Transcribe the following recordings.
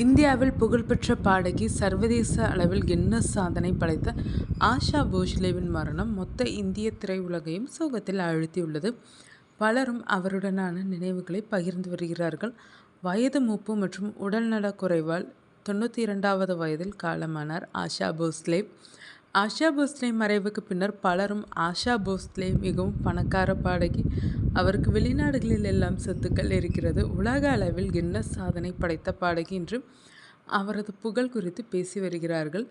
இந்தியாவில் புகழ்பெற்ற பாடகி, சர்வதேச அளவில் கின்னஸ் சாதனை படைத்த ஆஷா போஸ்லேவின் மரணம் மொத்த இந்திய திரையுலகையும் சோகத்தில் ஆழ்த்தியுள்ளது. பலரும் அவருடனான நினைவுகளை பகிர்ந்து வருகிறார்கள். வயது மூப்பு மற்றும் உடல்நலக் குறைவால் 92வது வயதில் காலமானார் ஆஷா போஸ்லே. ஆஷா போஸ்லே மறைவுக்கு பின்னர் பலரும் ஆஷா போஸ்லே மிகவும் பணக்கார பாடகி, அவருக்கு வெளிநாடுகளில் எல்லாம் சொத்துக்கள் இருக்கிறது, உலக அளவில் கின்னஸ் சாதனை படைத்த பாடகி என்று அவரது புகழ் குறித்து பேசி வருகிறார்கள்.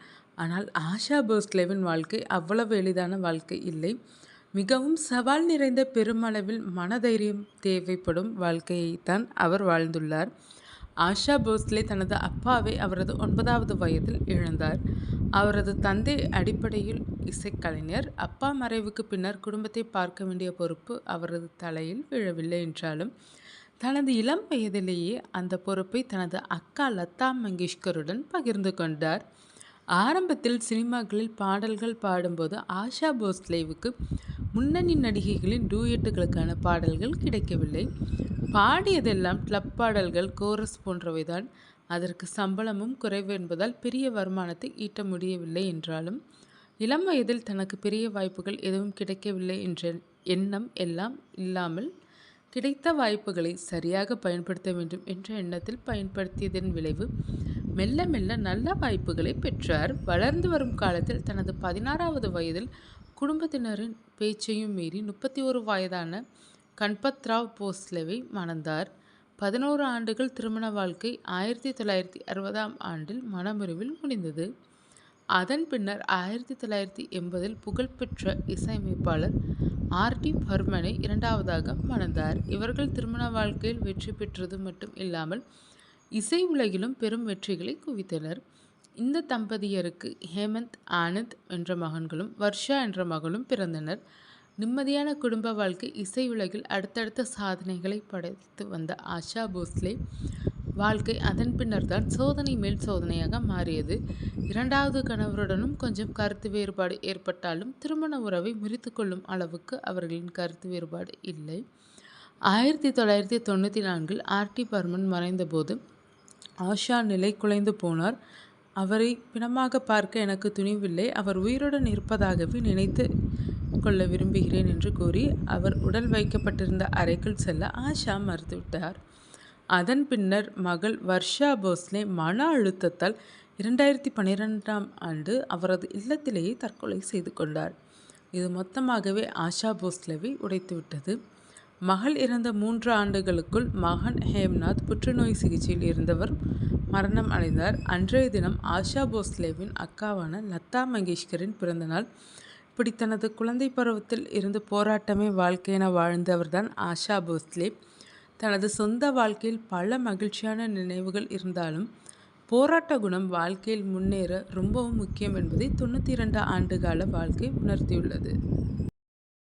ஆனால் ஆஷா போஸ்லேவின் வாழ்க்கை அவ்வளவு எளிதான வாழ்க்கை இல்லை. மிகவும் சவால் நிறைந்த, பெருமளவில் மனதைரியம் தேவைப்படும் வாழ்க்கையைத்தான் அவர் வாழ்ந்துள்ளார். ஆஷா போஸ்லே தனது அப்பாவை அவரது 9வது வயதில் இழந்தார். அவரது தந்தை அடிப்படையில் இசைக்கலைஞர். அப்பா மறைவுக்கு பின்னர் குடும்பத்தை பார்க்க வேண்டிய பொறுப்பு அவரது தலையில் விழவில்லை என்றாலும், தனது இளம் வயதிலேயே அந்த பொறுப்பை தனது அக்கா லதா மங்கேஷ்கருடன் பகிர்ந்து கொண்டார். ஆரம்பத்தில் சினிமாக்களில் பாடல்கள் பாடும்போது ஆஷா போஸ்லேவுக்கு முன்னணி நடிகைகளின் டூயட்டுகளுக்கான பாடல்கள் கிடைக்கவில்லை. பாடியதெல்லாம் கிளப் பாடல்கள், கோரஸ் போன்றவைதான். அதற்கு சம்பளமும் குறைவு என்பதால் பெரிய வருமானத்தை ஈட்ட முடியவில்லை என்றாலும், இளம் வயதில் தனக்கு பெரிய வாய்ப்புகள் எதுவும் கிடைக்கவில்லை என்ற எண்ணம் எல்லாம் இல்லாமல், கிடைத்த வாய்ப்புகளை சரியாக பயன்படுத்த வேண்டும் என்ற எண்ணத்தில் பயன்படுத்தியதன் விளைவு மெல்ல மெல்ல நல்ல வாய்ப்புகளை பெற்றார். வளர்ந்து வரும் காலத்தில் தனது 16வது வயதில் குடும்பத்தினரின் பேச்சையும் மீறி 31 வயதான கண்பத்ராவ் போஸ்லேவை மணந்தார். 11 ஆண்டுகள் திருமண வாழ்க்கை 1960ஆம் ஆண்டில் மனமுறிவில் முடிந்தது. அதன் பின்னர் 1980இல் புகழ்பெற்ற இசையமைப்பாளர் ஆர்.டி. பர்மனை இரண்டாவதாக மணந்தார். இவர்கள் திருமண வாழ்க்கையில் வெற்றி பெற்றது மட்டும் இல்லாமல் இசை உலகிலும் பெரும் வெற்றிகளை குவித்தனர். இந்த தம்பதியருக்கு ஹேமந்த், ஆனந்த் என்ற மகன்களும் வர்ஷா என்ற மகளும் பிறந்தனர். நிம்மதியான குடும்ப வாழ்க்கை, இசை உலகில் அடுத்தடுத்த சாதனைகளை படைத்து வந்த ஆஷா போஸ்லே வாழ்க்கை அதன் பின்னர் தான் சோதனை மேல் சோதனையாக மாறியது. இரண்டாவது கணவருடனும் கொஞ்சம் கருத்து வேறுபாடு ஏற்பட்டாலும் திருமண உறவை முறித்து கொள்ளும் அளவுக்கு அவர்களின் கருத்து வேறுபாடு இல்லை. 1994இல் ஆர்.டி. பர்மன் மறைந்தபோது ஆஷா நிலை குலைந்து போனார். அவரை பிணமாக பார்க்க எனக்கு துணிவில்லை, அவர் உயிருடன் இருப்பதாகவே நினைத்து கொள்ள விரும்புகிறேன் என்று கூறி அவர் உடல் வைக்கப்பட்டிருந்த அறைக்குள் செல்ல ஆஷா மறுத்துவிட்டார். அதன் பின்னர் மகள் வர்ஷா போஸ்லே மன அழுத்தத்தால் 2012ஆம் ஆண்டு அவரது இல்லத்திலேயே தற்கொலை செய்து கொண்டார். இது மொத்தமாகவே ஆஷா போஸ்லேவை உடைத்துவிட்டது. மகள் இறந்த 3 ஆண்டுகளுக்குள் மகன் ஹேம்நாத் புற்றுநோய் சிகிச்சையில் இருந்தவர் மரணம் அடைந்தார். அன்றைய தினம் ஆஷா போஸ்லேவின் அக்காவான லதா மங்கேஷ்கரின் பிறந்தநாள். இப்படி தனது குழந்தை பருவத்தில் இருந்து போராட்டமே வாழ்க்கையென வாழ்ந்தவர்தான் ஆஷா போஸ்லே. தனது சொந்த வாழ்க்கையில் பல மகிழ்ச்சியான நினைவுகள் இருந்தாலும், போராட்ட குணம் வாழ்க்கையில் முன்னேற ரொம்பவும் முக்கியம் என்பதை 92 ஆண்டுகால வாழ்க்கை உணர்த்தியுள்ளது.